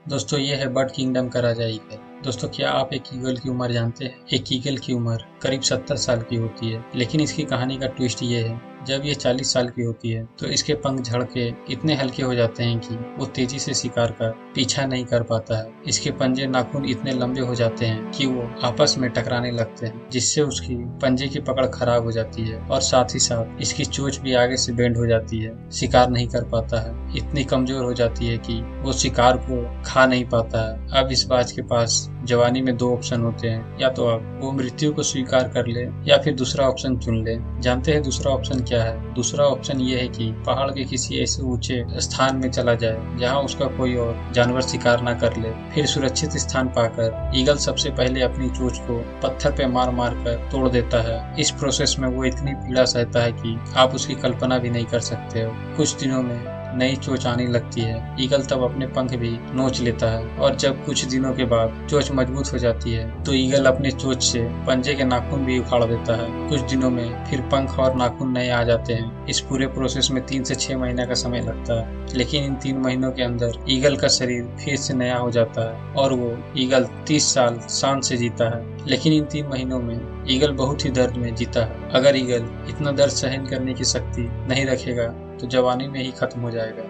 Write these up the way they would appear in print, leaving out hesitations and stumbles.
दोस्तों ये है बर्ड किंगडम का राजा ईगल। दोस्तों क्या आप एक ईगल की उम्र जानते हैं? एक ईगल की उम्र करीब 70 साल की होती है, लेकिन इसकी कहानी का ट्विस्ट ये है, जब ये 40 साल की होती है तो इसके पंख झड़ के इतने हल्के हो जाते हैं कि वो तेजी से शिकार का पीछा नहीं कर पाता है। इसके पंजे नाखून इतने लंबे हो जाते हैं कि वो आपस में टकराने लगते हैं, जिससे उसकी पंजे की पकड़ खराब हो जाती है और साथ ही साथ इसकी चोंच भी आगे से बेंड हो जाती है। शिकार नहीं कर पाता है, इतनी कमजोर हो जाती है कि वो शिकार को खा नहीं पाता है। अब इस बाज के पास जवानी में दो ऑप्शन होते हैं, या तो अब वो मृत्यु को स्वीकार कर ले या फिर दूसरा ऑप्शन चुन ले। जानते हैं दूसरा ऑप्शन क्या है? दूसरा ऑप्शन ये है कि पहाड़ के किसी ऐसे ऊंचे स्थान में चला जाए जहां उसका कोई और जानवर शिकार ना कर ले। फिर सुरक्षित स्थान पाकर ईगल सबसे पहले अपनी चोंच को पत्थर पे मार मार कर तोड़ देता है। इस प्रोसेस में वो इतनी पीड़ा सहता है कि आप उसकी कल्पना भी नहीं कर सकते हो। कुछ दिनों में नई चोंच आने लगती है। ईगल तब अपने पंख भी नोच लेता है और जब कुछ दिनों के बाद चोंच मजबूत हो जाती है तो ईगल अपने चोंच से पंजे के नाखून भी उखाड़ देता है। कुछ दिनों में फिर पंख और नाखून नए आ जाते हैं। इस पूरे प्रोसेस में 3 से 6 महीने का समय लगता है, लेकिन इन 3 महीनों के अंदर ईगल का शरीर फिर से नया हो जाता है और वो ईगल 30 साल शान से जीता है। लेकिन इन 3 महीनों में ईगल बहुत ही दर्द में जीता है। अगर ईगल इतना दर्द सहन करने की शक्ति नहीं रखेगा तो जवानी में ही खत्म हो जाएगा।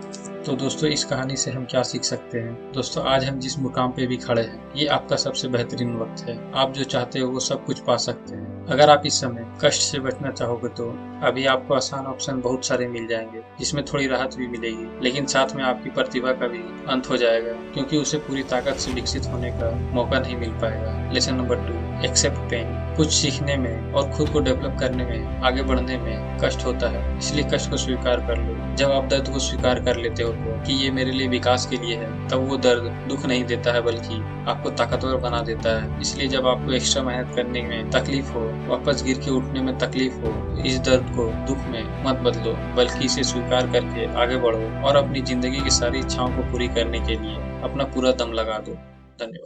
तो दोस्तों इस कहानी से हम क्या सीख सकते हैं? दोस्तों आज हम जिस मुकाम पे भी खड़े हैं, ये आपका सबसे बेहतरीन वक्त है। आप जो चाहते हो वो सब कुछ पा सकते हैं। अगर आप इस समय कष्ट से बचना चाहोगे तो अभी आपको आसान ऑप्शन बहुत सारे मिल जाएंगे, जिसमें थोड़ी राहत भी मिलेगी, लेकिन साथ में आपकी प्रतिभा का भी अंत हो जाएगा, क्योंकि उसे पूरी ताकत से विकसित होने का मौका नहीं मिल पाएगा। Lesson number 2, accept pain. कुछ सीखने में और खुद को डेवलप करने में, आगे बढ़ने में कष्ट होता है, इसलिए कष्ट को स्वीकार कर लो। जब आप दर्द को स्वीकार कर लेते हो कि ये मेरे लिए विकास के लिए है, तब वो दर्द दुख नहीं देता है बल्कि आपको ताकतवर बना देता है। इसलिए जब आपको एक्स्ट्रा मेहनत करने में तकलीफ हो, वापस गिर के उठने में तकलीफ हो, तो इस दर्द को दुख में मत बदलो, बल्कि इसे स्वीकार करके आगे बढ़ो और अपनी जिंदगी की सारी इच्छाओं को पूरी करने के लिए अपना पूरा दम लगा दो। धन्यवाद।